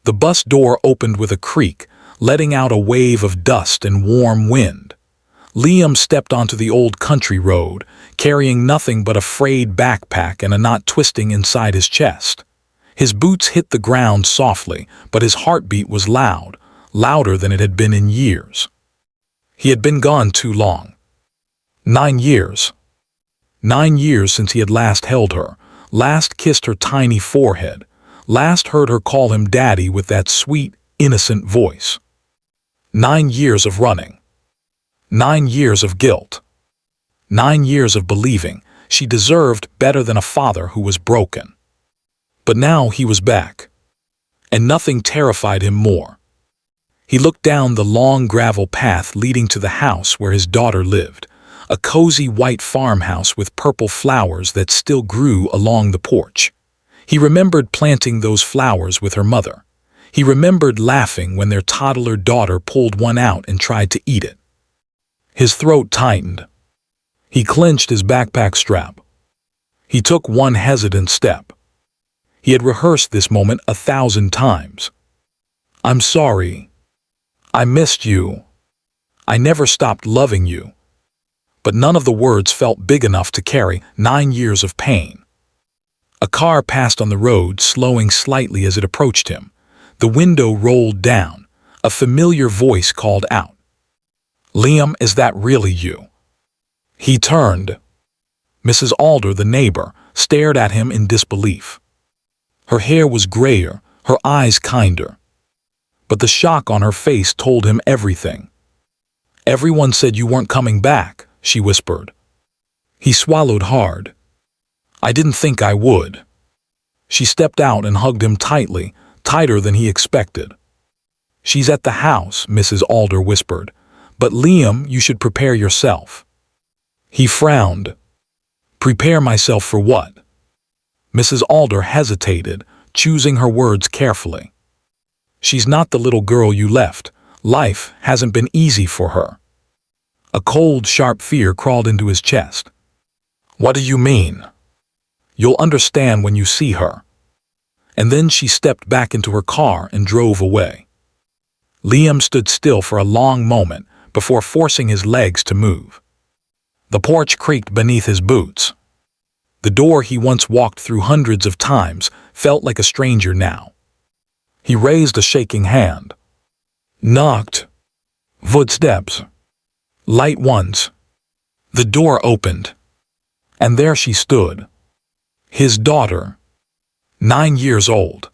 The bus door opened with a creak, letting out a wave of dust and warm wind. Liam stepped onto the old country road, carrying nothing but a frayed backpack and a knot twisting inside his chest. His boots hit the ground softly, but his heartbeat was loud, louder than it had been in years. He had been gone too long. 9 years. 9 years since he had last held her, last kissed her tiny forehead, last heard her call him daddy with that sweet, innocent voice. 9 years of running. 9 years of guilt. 9 years of believing she deserved better than a father who was broken. But now he was back, and nothing terrified him more. He looked down the long gravel path leading to the house where his daughter lived, a cozy white farmhouse with purple flowers that still grew along the porch. He remembered planting those flowers with her mother. He remembered laughing when their toddler daughter pulled one out and tried to eat it. His throat tightened. He clenched his backpack strap. He took one hesitant step. He had rehearsed this moment 1,000 times. "I'm sorry. I missed you. I never stopped loving you." But none of the words felt big enough to carry 9 years of pain. A car passed on the road, slowing slightly as it approached him. The window rolled down. A familiar voice called out, "Liam, is that really you?" He turned. Mrs. Alder, the neighbor, stared at him in disbelief. Her hair was grayer, her eyes kinder. But the shock on her face told him everything. "Everyone said you weren't coming back," she whispered. He swallowed hard. "I didn't think I would." She stepped out and hugged him tightly, tighter than he expected. "She's at the house," Mrs. Alder whispered. "But Liam, you should prepare yourself." He frowned. "Prepare myself for what?" Mrs. Alder hesitated, choosing her words carefully. "She's not the little girl you left. Life hasn't been easy for her." A cold, sharp fear crawled into his chest. "What do you mean?" "You'll understand when you see her." And then she stepped back into her car and drove away. Liam stood still for a long moment before forcing his legs to move. The porch creaked beneath his boots. The door he once walked through hundreds of times felt like a stranger now. He raised a shaking hand. Knocked. Footsteps. Light ones. The door opened. And there she stood. His daughter. 9 years old.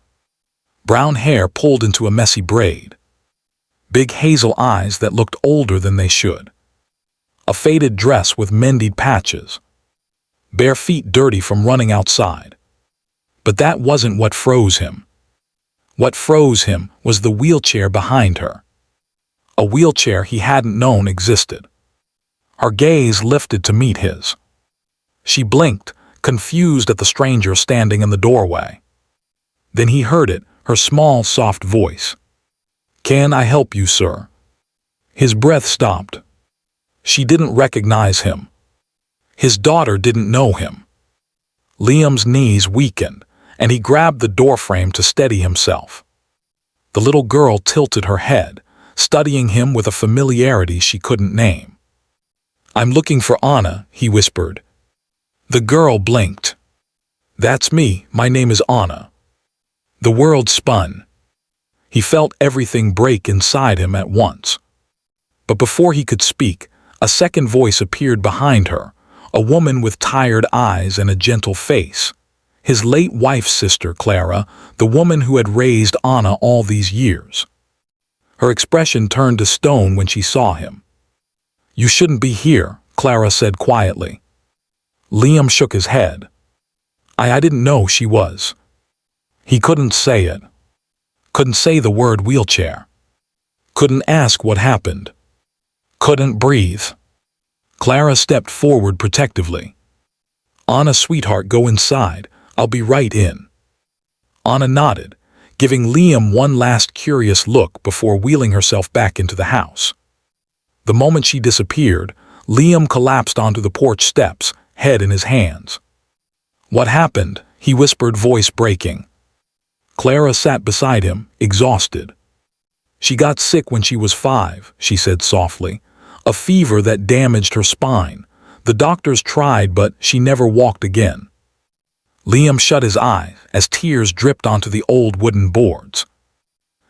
Brown hair pulled into a messy braid. Big hazel eyes that looked older than they should. A faded dress with mended patches. Bare feet dirty from running outside. But that wasn't what froze him. What froze him was the wheelchair behind her. A wheelchair he hadn't known existed. Her gaze lifted to meet his. She blinked, confused at the stranger standing in the doorway. Then he heard it, her small, soft voice. "Can I help you, sir?" His breath stopped. She didn't recognize him. His daughter didn't know him. Liam's knees weakened, and he grabbed the doorframe to steady himself. The little girl tilted her head, studying him with a familiarity she couldn't name. "I'm looking for Anna," he whispered. The girl blinked. "That's me, my name is Anna." The world spun. He felt everything break inside him at once. But before he could speak, a second voice appeared behind her, a woman with tired eyes and a gentle face. His late wife's sister, Clara, the woman who had raised Anna all these years. Her expression turned to stone when she saw him. "You shouldn't be here," Clara said quietly. Liam shook his head. I didn't know she was." He couldn't say it. Couldn't say the word wheelchair. Couldn't ask what happened. Couldn't breathe. Clara stepped forward protectively. "Anna, sweetheart, go inside. I'll be right in." Anna nodded, giving Liam one last curious look before wheeling herself back into the house. The moment she disappeared, Liam collapsed onto the porch steps, head in his hands. "What happened?" he whispered, voice breaking. Clara sat beside him, exhausted. She got sick when she was 5, she said softly. A fever that damaged her spine. The doctors tried, but she never walked again. Liam shut his eyes as tears dripped onto the old wooden boards.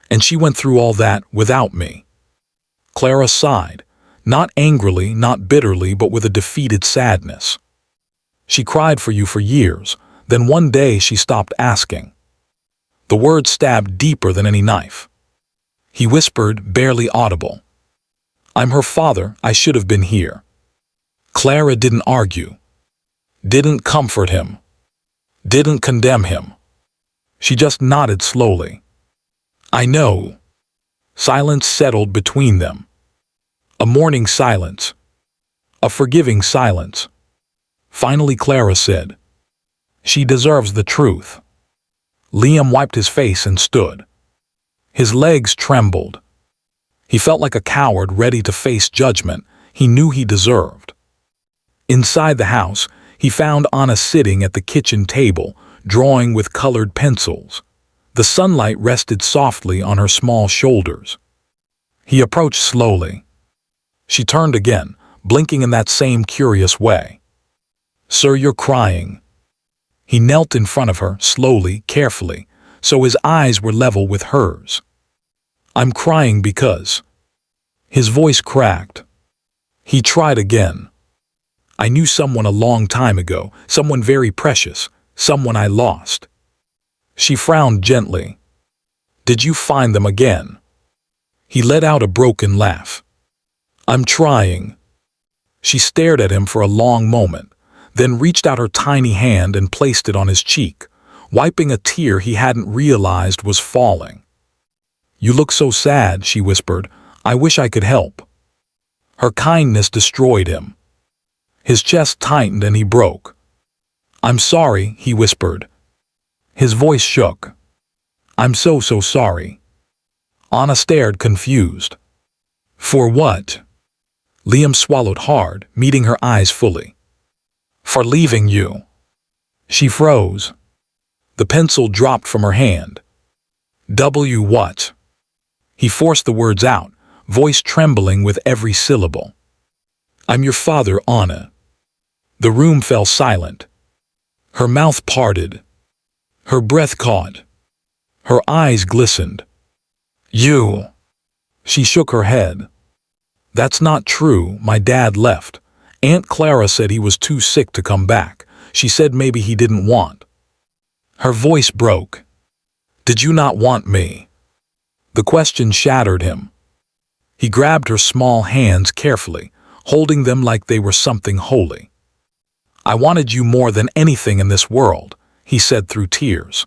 And she went through all that without me. Clara sighed, not angrily, not bitterly, but with a defeated sadness. She cried for you for years, then one day she stopped asking. The words stabbed deeper than any knife. He whispered, barely audible. I'm her father, I should have been here. Clara didn't argue, didn't comfort him, didn't condemn him. She just nodded slowly. I know. Silence settled between them. A mourning silence. A forgiving silence. Finally Clara said, she deserves the truth. Liam wiped his face and stood. His legs trembled. He felt like a coward ready to face judgment he knew he deserved. Inside the house, he found Anna sitting at the kitchen table, drawing with colored pencils. The sunlight rested softly on her small shoulders. He approached slowly. She turned again, blinking in that same curious way. Sir, you're crying. He knelt in front of her, slowly, carefully, so his eyes were level with hers. I'm crying because... His voice cracked. He tried again. I knew someone a long time ago, someone very precious, someone I lost. She frowned gently. Did you find them again? He let out a broken laugh. I'm trying. She stared at him for a long moment, then reached out her tiny hand and placed it on his cheek, wiping a tear he hadn't realized was falling. You look so sad, she whispered. I wish I could help. Her kindness destroyed him. His chest tightened and he broke. I'm sorry, he whispered. His voice shook. I'm so sorry. Anna stared confused. For what? Liam swallowed hard, meeting her eyes fully. For leaving you. She froze. The pencil dropped from her hand. W what? He forced the words out, voice trembling with every syllable. I'm your father, Anna. The room fell silent. Her mouth parted. Her breath caught. Her eyes glistened. You. She shook her head. That's not true, my dad left. Aunt Clara said he was too sick to come back. She said maybe he didn't want. Her voice broke. Did you not want me? The question shattered him. He grabbed her small hands carefully, holding them like they were something holy. I wanted you more than anything in this world, he said through tears.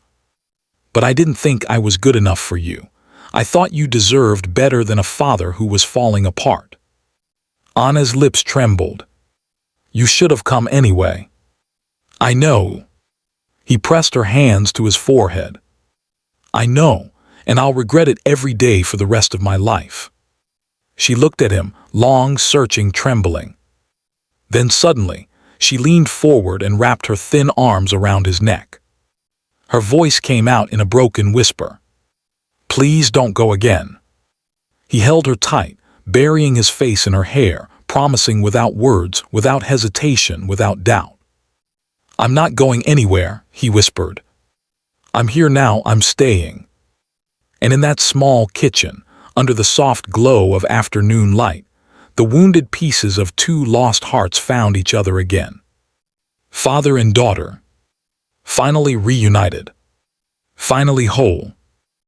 But I didn't think I was good enough for you. I thought you deserved better than a father who was falling apart. Anna's lips trembled. You should have come anyway. I know. He pressed her hands to his forehead. I know, and I'll regret it every day for the rest of my life. She looked at him, long, searching, trembling. Then suddenly, she leaned forward and wrapped her thin arms around his neck. Her voice came out in a broken whisper. Please don't go again. He held her tight, burying his face in her hair, promising without words, without hesitation, without doubt. I'm not going anywhere, he whispered. I'm here now, I'm staying. And in that small kitchen, under the soft glow of afternoon light, the wounded pieces of two lost hearts found each other again. Father and daughter, finally reunited, finally whole.